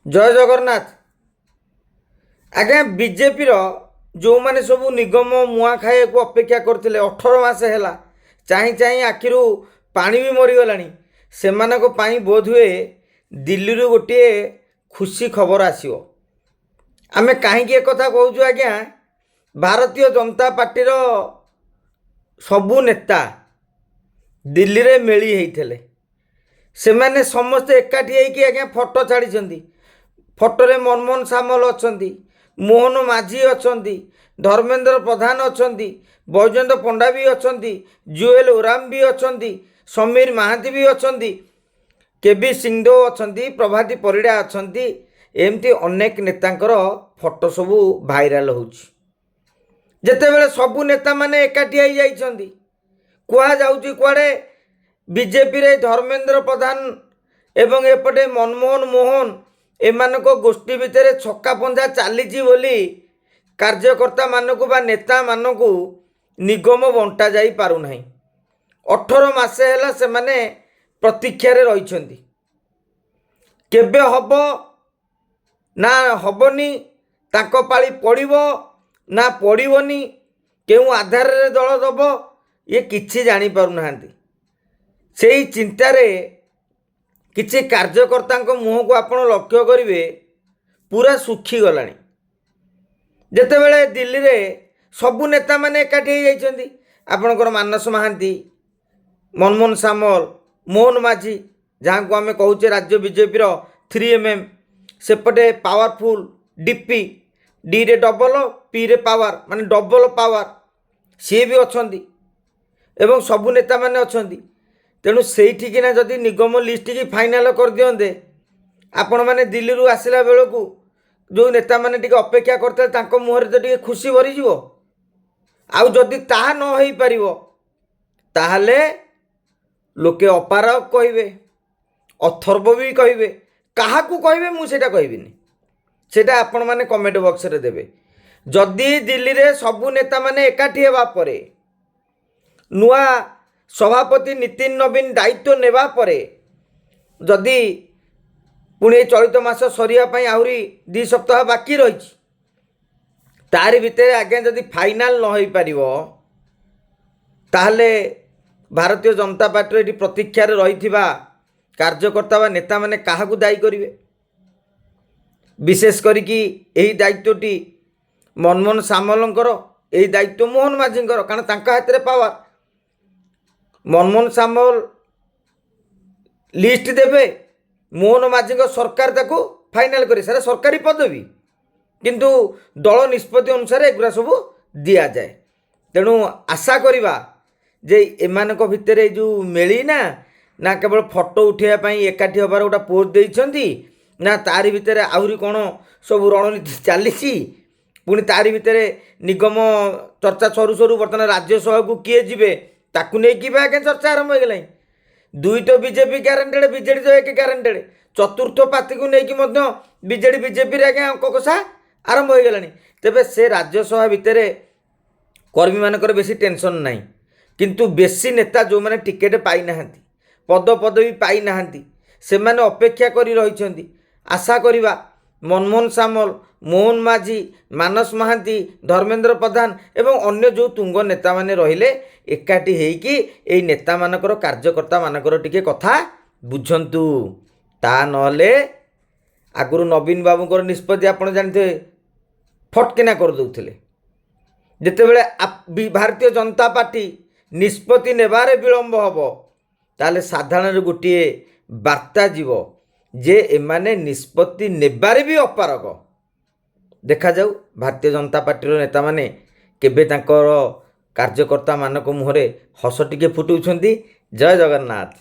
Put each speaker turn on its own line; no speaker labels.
जय जगन्नाथ। आज्ञा बीजेपी जो मैंने सब निगम मुआ खाए को अपेक्षा करते 18 मास है चाह चाह आखिर पानी भी मरीगला से बोध हुए दिल्ली गोटे खुशी खबर आसो। आमे कहीं एक कथा कहूँ आज्ञा भारतीय जनता पार्टी सबू नेता दिल्ली रे मेली होते से मैंने समस्ते एकाठी होगी आज्ञा फोटो छाड़ी फोटोरे मनमोहन सामल अच्छा मोहन माझी अच्छा धर्मेंद्र प्रधान अच्छा बैजयंत पंडा भी अच्छा जुएल ओराम भी अच्छा समीर महांती भी अच्छा केबी सिंहदेव अच्छा प्रभाती परिड़ा अच्छा एमती अनेक नेतांकर फोटो सबू भाइराल होची जेतेबेले सबू नेता माने एकाठी हो जाइछंती कुआ जाउची कुआडे बीजेपी रे धर्मेंद्र प्रधान एवं एपटे मनमोहन मोहन एमानक गोष्ठी भितर छक्का पंजा चली बोली कार्यकर्ता मानकु बा नेता मानकु निगम बंटा जाई पारु नाही। 18 मासे हैला से माने प्रतीक्षा रे रहिछंती केबे हबो ना हबनी ताको पाली पड़िबो ना पड़िबोनी केउ आधार रे दल दबो ये किछि जानि पारु नाहांती। सेही चिंतारे किछि कार्यकर्ता मुह को आपण लक्ष्य करेंगे पूरा सुखी गलानी जेतेबेले दिल्ली रे सबू नेता माने एकाठी हो जाइछंती आपणकर मानस महांती मनमोहन सामल मोहन माझी जहाँ को आम कहूचे राज्य बीजेपी 3mm सेपटे पावरफुल डीपी डी रे डबल पी रे पावर माने डबल पावर सी भी अच्छा एवं सबू नेता माने अच्छा तेणु से जदि निगम लिस्ट की फाइनाल कर दियंते आपण मैंने दिल्ली रू आसला बेलू जो नेता मैंने टिके अपेक्षा करते मुहर तो टिके खुशी भरी जीवो आउ जदि ताहा न हो पारिबो ताहले लोके अपारक कहिबे अथर्व भी कहिबे काहाकू कहिबे मु सेटा कहिबिनी सेटा आपण माने कमेंट बॉक्स रे देबे। जदि दिल्ली रे सबू नेता माने एकाठी हेबा परे नुआ सभापति नितिन नवीन दायित्व नेबा परे जदि पुणे चलित मास सरिया पई आहुरी 2 सप्ताह बाकी रही तारि भितर आज्ञा जदि फाइनाल न होई पारिबो ताहले भारतीय जनता पार्टी एटी प्रतीक्षा रे रहिथिबा कार्यकर्ता वा नेता माने काहाकू दायी करिवे। विशेष करिकी एही दायित्वटी मनमोहन सामलंकर एही दायित्व मोहन माझींकर कारण तांका हाथ रे पावर मनमोहन सामल लिस्ट देवे मोहन माझी सरकार ताको फाइनाल करे सारा सरकारी पदवी किंतु दल निष्पत्ति अनुसार एगुरा सब दि जाए। तेणु आशा करिबा जे एमानक भितर जो मेली ना केवल फोटो उठाइबा एकाठी हबार गोटा पोज देइछंती ना तारि भितर आहुरी कौन सब रणनीति चली पुणी तारि भितर निगम चर्चा सरू सरू बर्तमान राज्यसभा को किए जीवे ताकू नहीं आगे चर्चा आरंभ हो गला। 2 तो बीजेपी ग्यारंटेड बीजेडी तो 1 ग्यारंटेड चतुर्थ पार्टी को लेकिन बीजेडी बीजेपी आगे अंक कषा आरंभ हो गला। तेबे से राज्यसभा भितर कर्मी मानकर बेसी टेंशन नहीं किंतु बेसी नेता जो मैंने टिकेट पाई नाहांती पद पदवी पाई नाहांती से माने अपेक्षा करी रहिछंती। आशा करिबा मनमोहन सामल मोहन माझी मानस महांती धर्मेंद्र प्रधान एवं अन्य जो तुंग नेता माने रहिले एकाठी हेकी ए नेता मानकर कार्यकर्ता मानकर टिके कथा बुझंतु ता नले आगुरु नवीन बाबूकर निष्पत्ति आपण जानते फटकिना कर दउथिले जेतेबेले भारतीय जनता पार्टी निष्पत्ति नेबारे विलंब हबो ताले साधारण गोटे वार्ता जीव जे एमाने निष्पत्ति नेबारे भी अपारक देखा जाऊ भारतीय जनता पार्टी नेता माने केबे तांकर कार्यकर्ता मानक मुहरे हस टिके फुटुछंती। जय जगन्नाथ।